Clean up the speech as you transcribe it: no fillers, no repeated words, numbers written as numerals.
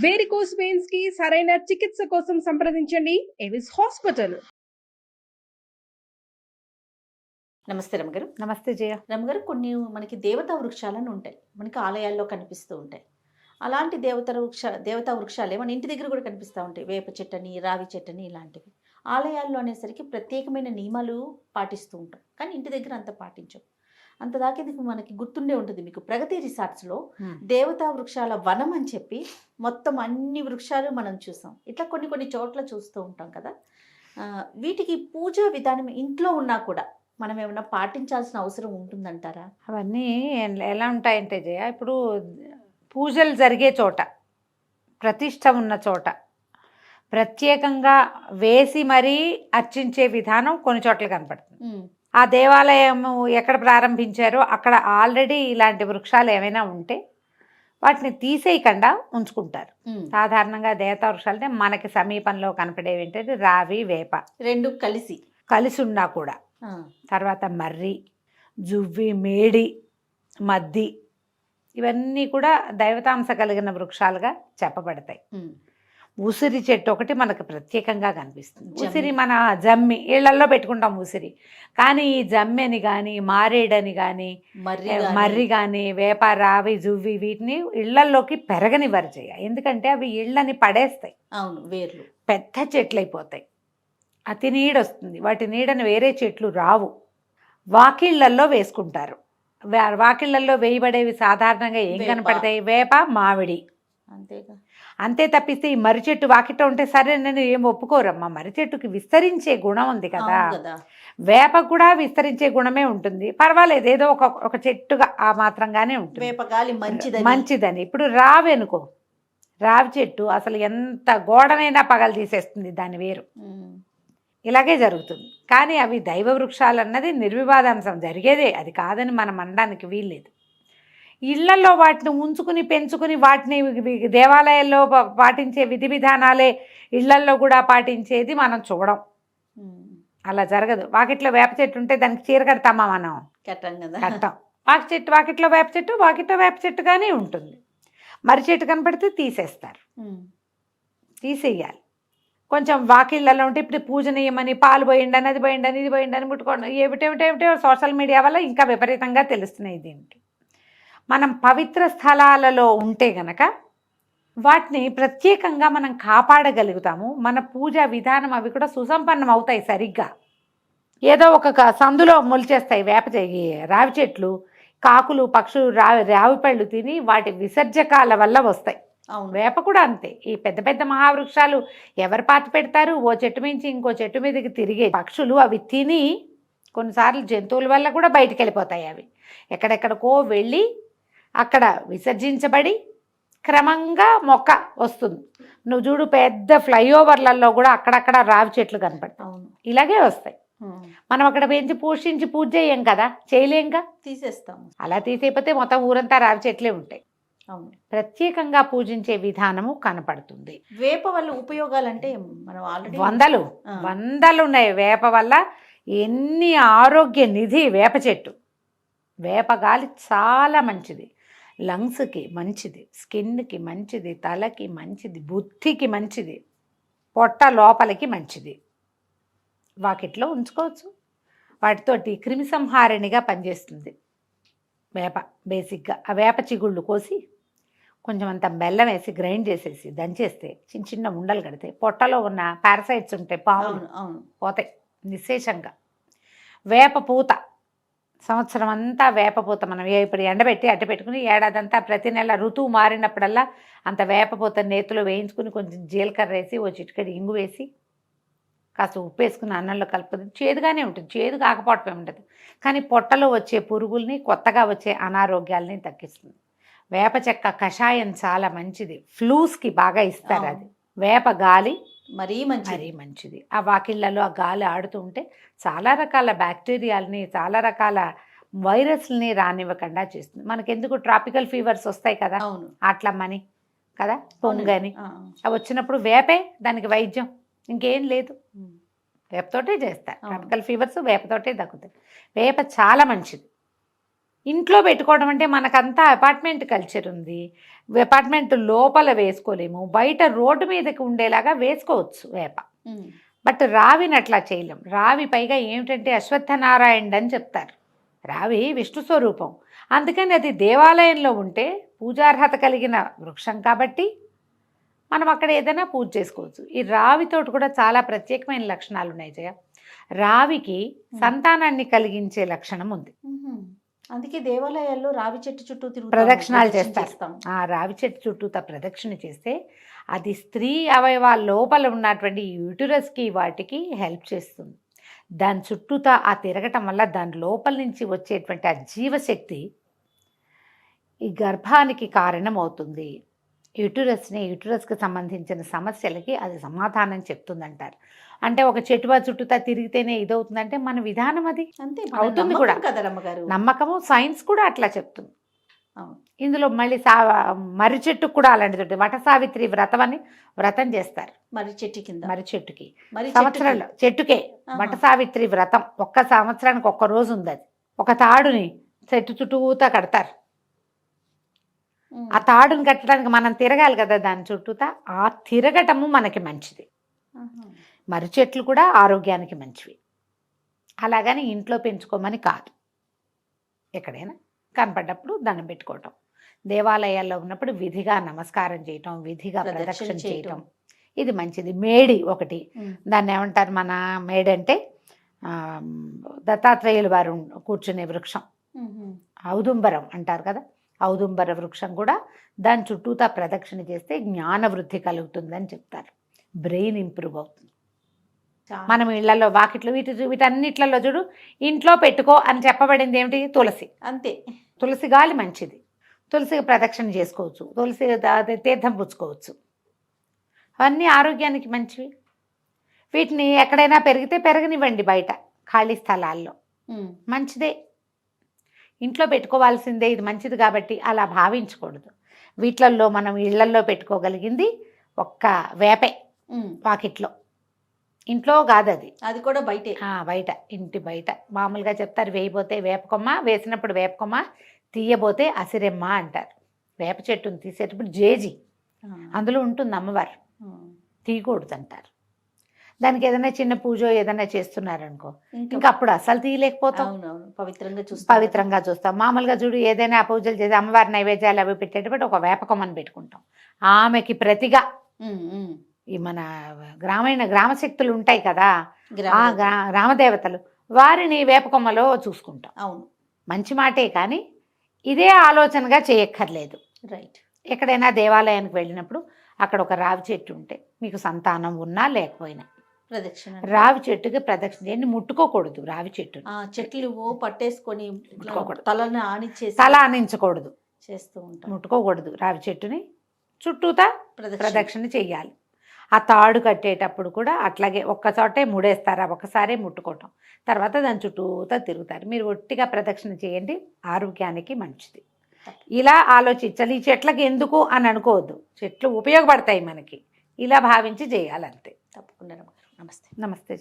Varicose veins కి సరైన చికిత్స కోసం సంప్రదించండి ఎవిస్ హాస్పిటల్. నమస్తే రమగారు. నమస్తే జయ. రమగారు, కొన్ని మనకి దేవతా వృక్షాలను ఉంటాయి, మనకి ఆలయాల్లో కనిపిస్తూ ఉంటాయి. అలాంటి దేవతా వృక్షాలే మన ఇంటి దగ్గర కూడా కనిపిస్తూ ఉంటాయి. వేప చెట్టని, రావి చెట్టని, ఇలాంటివి. ఆలయాల్లో అనేసరికి ప్రత్యేకమైన నియమాలు పాటిస్తూ ఉంటాం, కానీ ఇంటి దగ్గర అంత పాటించం. అంతదాకా ఇది మనకి గుర్తుండే ఉంటుంది మీకు, ప్రగతి రిసార్ట్స్లో దేవతా వృక్షాల వనం అని చెప్పి మొత్తం అన్ని వృక్షాలు మనం చూసాం. ఇట్లా కొన్ని కొన్ని చోట్ల చూస్తూ ఉంటాం కదా. వీటికి పూజా విధానం ఇంట్లో ఉన్నా కూడా మనం ఏమైనా పాటించాల్సిన అవసరం ఉంటుందంటారా? అవన్నీ ఎలా ఉంటాయంటే జయ, ఇప్పుడు పూజలు జరిగే చోట, ప్రతిష్ట ఉన్న చోట ప్రత్యేకంగా వేసి మరీ అర్చించే విధానం కొన్ని చోట్ల కనపడుతుంది. ఆ దేవాలయం ఎక్కడ ప్రారంభించారో అక్కడ ఆల్రెడీ ఇలాంటి వృక్షాలు ఏమైనా ఉంటే వాటిని తీసేయకుండా ఉంచుకుంటారు. సాధారణంగా దేవతా వృక్షాలు అంటే మనకి సమీపంలో కనపడేవి ఏంటంటే రావి, వేప రెండు కలిసి ఉన్నా కూడా, తర్వాత మర్రి, జువ్వి, మేడి, మద్ది, ఇవన్నీ కూడా దైవతాంశ కలిగిన వృక్షాలుగా చెప్పబడతాయి. ఉసిరి చెట్టు ఒకటి మనకు ప్రత్యేకంగా కనిపిస్తుంది. ఉసిరి మన జమ్మి ఇళ్లల్లో పెట్టుకుంటాం ఉసిరి, కానీ ఈ జమ్మెని కానీ, మారేడని కానీ, మర్రి కానీ, వేప, రావి, జువ్వి వీటిని ఇళ్లల్లోకి పెరగనివ్వరు చేయ. ఎందుకంటే అవి ఇళ్ళని పడేస్తాయి. అవును, వేర్లు పెద్ద చెట్లు అయిపోతాయి, అతి నీడ వస్తుంది, వాటి నీడని వేరే చెట్లు రావు. వాకిళ్లల్లో వేసుకుంటారు. వాకిళ్లల్లో వేయబడేవి సాధారణంగా ఏం కనపడతాయి? వేప, మామిడి, అంతేగా. అంతే తప్పిస్తే ఈ మర్రి చెట్టు వాకిట ఉంటే సరే నేను ఏం ఒప్పుకోరమ్మా. మర్రి చెట్టుకి విస్తరించే గుణం ఉంది కదా, వేప కూడా విస్తరించే గుణమే ఉంటుంది. పర్వాలేదు, ఏదో ఒక చెట్టుగా ఆ మాత్రంగానే ఉంటుంది, వేపగాలి మంచిదని. ఇప్పుడు రావి అనుకో, రావి చెట్టు అసలు ఎంత గోడనైనా పగలు తీసేస్తుంది దాని వేరు. ఇలాగే జరుగుతుంది. కానీ అవి దైవ వృక్షాలు అన్నది నిర్వివాదాంశం జరిగేదే, అది కాదని మనం అనడానికి వీల్లేదు. ఇళ్లలో వాటిని ఉంచుకుని పెంచుకుని వాటిని దేవాలయాల్లో పాటించే విధి విధానాలే ఇళ్లల్లో కూడా పాటించేది మనం చూడం. అలా జరగదు. వాకిట్లో వేప చెట్టు ఉంటే దానికి చీర కడతామా మనం? కడతాం. వాకిట్లో వేప చెట్టు వాకిట్లో వేప చెట్టుగానే ఉంటుంది. మర్రి చెట్టు కనపడితే తీసేస్తారు, తీసేయాలి. కొంచెం వాకిళ్ళలో ఉంటే ఇప్పుడు పూజనీయమని పాలు పోయిండని, అది పోయిండని, ఇది పోయిండని ముట్టుకోండి, ఏమిటేమిటేమిటో సోషల్ మీడియా వల్ల ఇంకా విపరీతంగా తెలుస్తున్నాయి. దీనికి మనం పవిత్ర స్థలాలలో ఉంటే గనక వాటిని ప్రత్యేకంగా మనం కాపాడగలుగుతాము. మన పూజా విధానం అవి కూడా సుసంపన్నం అవుతాయి సరిగ్గా. ఏదో ఒక సందులో మొలిచేస్తాయి రావి చెట్లు, కాకులు, పక్షులు రావి పళ్ళు తిని వాటి విసర్జకాల వల్ల వస్తాయి. వేప కూడా అంతే. ఈ పెద్ద పెద్ద మహావృక్షాలు ఎవరు పాతి పెడతారు? ఓ చెట్టు మించి ఇంకో చెట్టు మీదకి తిరిగే పక్షులు అవి తిని కొన్నిసార్లు జంతువుల వల్ల కూడా బయటికి వెళ్ళిపోతాయి. అవి ఎక్కడెక్కడికో వెళ్ళి అక్కడ విసర్జించబడి క్రమంగా మొక్క వస్తుంది. నువ్వు చూడు, పెద్ద ఫ్లైఓవర్లలో కూడా అక్కడక్కడ రావి చెట్లు కనపడతాయి. ఇలాగే వస్తాయి. మనం అక్కడ పెంచి పోషించి పూజ చేయం కదా, చేయలేంగా, తీసేస్తాం. అలా తీసేపోతే మొత్తం ఊరంతా రావి చెట్లే ఉంటాయి. ప్రత్యేకంగా పూజించే విధానము కనపడుతుంది. వేప వల్ల ఉపయోగాలంటే మనం ఆల్రెడీ వందలు ఉన్నాయి. వేప వల్ల ఎన్ని ఆరోగ్య నిధి వేప చెట్టు. వేప గాలి చాలా మంచిది, లంగ్స్కి మంచిది, స్కిన్కి మంచిది, తలకి మంచిది, బుద్ధికి మంచిది, పొట్ట లోపలికి మంచిది. వాకిట్లో ఉంచుకోవచ్చు. వాటితోటి క్రిమిసంహారిణిగా పనిచేస్తుంది వేప. బేసిక్గా ఆ వేప చిగుళ్ళు కోసి కొంచెం అంత బెల్లం వేసి గ్రైండ్ చేసేసి దంచేస్తే చిన్న చిన్న ఉండలు కడితే పొట్టలో ఉన్న పారసైట్స్ ఉంటాయి, పాములు పోతాయి నిశ్శేషంగా. వేప పూత, సంవత్సరం అంతా వేప పూత మనం ఇప్పుడు ఎండబెట్టి అట్ట పెట్టుకుని ఏడాదంతా ప్రతి నెల ఋతువు మారినప్పుడల్లా అంత వేప పూత నేతిలో వేయించుకుని కొంచెం జీలకర్ర వేసి ఓ చిటికెడు ఇంగు వేసి కాస్త ఉప్పు వేసుకుని అన్నంలో కలుపుతుంది. చేదుగానే ఉంటుంది, చేదు కాకపోవటమే ఉండదు, కానీ పొట్టలో వచ్చే పురుగుల్ని, కొత్తగా వచ్చే అనారోగ్యాలని తగ్గిస్తుంది. వేప చెక్క కషాయం చాలా మంచిది, ఫ్లూస్కి బాగా ఇస్తారు అది. వేప గాలి మరీ మంచిది. ఆ వాకిళ్లలో ఆ గాలి ఆడుతూ ఉంటే చాలా రకాల బ్యాక్టీరియాలని, చాలా రకాల వైరస్ని రానివ్వకుండా చేస్తుంది. మనకెందుకు ట్రాపికల్ ఫీవర్స్ వస్తాయి కదా, అట్లమ్మని కదా, పొంగని, అవి వచ్చినప్పుడు వేపే దానికి వైద్యం, ఇంకేం లేదు. వేపతోటే చేస్తారు ట్రాపికల్ ఫీవర్స్, వేపతోటే తగ్గుతాయి. వేప చాలా మంచిది. ఇంట్లో పెట్టుకోవడం అంటే మనకంతా అపార్ట్మెంట్ కల్చర్ ఉంది. అపార్ట్మెంట్ లోపల వేసుకోలేము. బయట రోడ్డు మీదకి ఉండేలాగా వేసుకోవచ్చు వేప. బట్ రావిని అట్లా చేయలేం. రావి పైగా ఏమిటంటే అశ్వత్థనారాయణుడు అని చెప్తారు. రావి విష్ణు స్వరూపం. అందుకని అది దేవాలయంలో ఉంటే పూజార్హత కలిగిన వృక్షం కాబట్టి మనం అక్కడ ఏదైనా పూజ చేసుకోవచ్చు. ఈ రావితోటి కూడా చాలా ప్రత్యేకమైన లక్షణాలు ఉన్నాయి జయ. రావికి సంతానాన్ని కలిగించే లక్షణం ఉంది. అందుకే దేవాలయాల్లో రావి చెట్టు చుట్టూ తిరుగుతాం, ప్రదక్షిణాలు ప్రదక్షిణ చేస్తాం. ఆ రావి చెట్టు చుట్టూత ప్రదక్షిణ చేస్తే అది స్త్రీ అవయవాల లోపల ఉన్నటువంటి యూటరస్కి వాటికి హెల్ప్ చేస్తుంది. దాని చుట్టూత ఆ తిరగటం వల్ల దాని లోపల నుంచి వచ్చేటువంటి ఆ జీవశక్తి ఈ గర్భానికి కారణం అవుతుంది. యూటరస్కి సంబంధించిన సమస్యలకి అది సమాధానం చెప్తుందంటారు. అంటే ఒక చెట్టువా చుట్టూతా తిరిగితేనే ఇదవుతుందంటే మన విధానం అది అంతే అవుతుంది కూడా. కదా రమ్మగారు, నమ్మకము, సైన్స్ కూడా అట్లా చెప్తుంది. అవును. ఇందులో మళ్ళీ మర్రి చెట్టుకు కూడా అలాంటిది ఉంటుంది. వట సావిత్రి వ్రతం అని వ్రతం చేస్తారు. మరి చెట్టు కింద మర్రి చెట్టుకి మరి సంవత్సరాలు చెట్టుకే వట సావిత్రి వ్రతం ఒక్క సంవత్సరానికి ఒక్క రోజు ఉంది. అది ఒక తాడుని చెట్టు చుట్టూతా కడతారు. ఆ తాడుని కట్టడానికి మనం తిరగాలి కదా దాని చుట్టూతా. ఆ తిరగటము మనకి మంచిది. మర్రి చెట్లు కూడా ఆరోగ్యానికి మంచివి. అలాగని ఇంట్లో పెంచుకోమని కాదు. ఎక్కడైనా కనపడ్డప్పుడు దండం పెట్టుకోవటం, దేవాలయాల్లో ఉన్నప్పుడు విధిగా నమస్కారం చేయటం, విధిగా ప్రదక్షిణ చేయటం ఇది మంచిది. మేడి ఒకటి, దాన్ని ఏమంటారు మన మేడి అంటే దత్తాత్రేయుల వారు కూర్చునే వృక్షం, ఔదుంబరం అంటారు కదా. ఔదుంబర వృక్షం కూడా దాని చుట్టూతా ప్రదక్షిణ చేస్తే జ్ఞాన వృద్ధి కలుగుతుందని చెప్తారు. బ్రెయిన్ ఇంప్రూవ్ అవుతుంది. మనం ఇళ్లలో వాకిట్లో వీటన్నిట్లలో చూడు ఇంట్లో పెట్టుకో అని చెప్పబడింది ఏమిటి? తులసి. అంతే. తులసి గాలి మంచిది. తులసికి ప్రదక్షిణ చేసుకోవచ్చు, తులసి తీర్థం పుచ్చుకోవచ్చు. అవన్నీ ఆరోగ్యానికి మంచివి. వీటిని ఎక్కడైనా పెరిగితే పెరగనివ్వండి, బయట ఖాళీ స్థలాల్లో మంచిదే. ఇంట్లో పెట్టుకోవాల్సిందే, ఇది మంచిది కాబట్టి అలా భావించకూడదు. వీటిల్లో మనం ఇళ్లల్లో పెట్టుకోగలిగింది ఒక్క వేపే, వాకిట్లో. ఇంట్లో కాదు అది, అది కూడా బయటే. బయట, ఇంటి బయట. మామూలుగా చెప్తారు వేయబోతే వేపకొమ్మ, వేసినప్పుడు వేపకొమ్మ, తీయబోతే అసిరెమ్మ అంటారు. వేప చెట్టును తీసేటప్పుడు జేజి అందులో ఉంటుంది అమ్మవారు, తీయకూడదు అంటారు. దానికి ఏదైనా చిన్న పూజ ఏదైనా చేస్తున్నారనుకో ఇంకా అప్పుడు అసలు తీయలేకపోతాం. పవిత్రంగా చూస్తాం. మామూలుగా చూడు ఏదైనా పూజలు చేసి అమ్మవారి నైవేద్యాలు అవి పెట్టేటప్పుడు ఒక వేపకొమ్మని పెట్టుకుంటాం. ఆమెకి ప్రతిగా ఈ మన గ్రామశక్తులు ఉంటాయి కదా, ఆ గ్రామదేవతలు, వారిని వేపకొమ్మలో చూసుకుంటాం. అవును, మంచి మాటే, కానీ ఇదే ఆలోచనగా చేయక్కర్లేదు. రైట్. ఎక్కడైనా దేవాలయానికి వెళ్ళినప్పుడు అక్కడ ఒక రావి చెట్టు ఉంటే మీకు సంతానం ఉన్నా లేకపోయినా ప్రదక్షిణ, రావి చెట్టుకి ప్రదక్షిణ చేయండి. ముట్టుకోకూడదు రావి చెట్టు. చెట్లు పట్టేసుకొని తల ఆనించకూడదు, చేస్తూ ఉంటాం. ముట్టుకోకూడదు రావి చెట్టుని, చుట్టూతా ప్రదక్షిణ చెయ్యాలి. ఆ తాడు కట్టేటప్పుడు కూడా అట్లాగే ఒక్కచోటే ముడేస్తారు, ఒక్కసారే ముట్టుకోవటం, తర్వాత దాని చుట్టూతా తిరుగుతారు. మీరు ఒట్టిగా ప్రదక్షిణ చేయండి, ఆరోగ్యానికి మంచిది. ఇలా ఆలోచించాలి. ఈ చెట్లకి ఎందుకు అని అనుకోవద్దు, చెట్లు ఉపయోగపడతాయి మనకి, ఇలా భావించి చేయాలంతే. తప్పకుండా. నమస్తే. నమస్తే.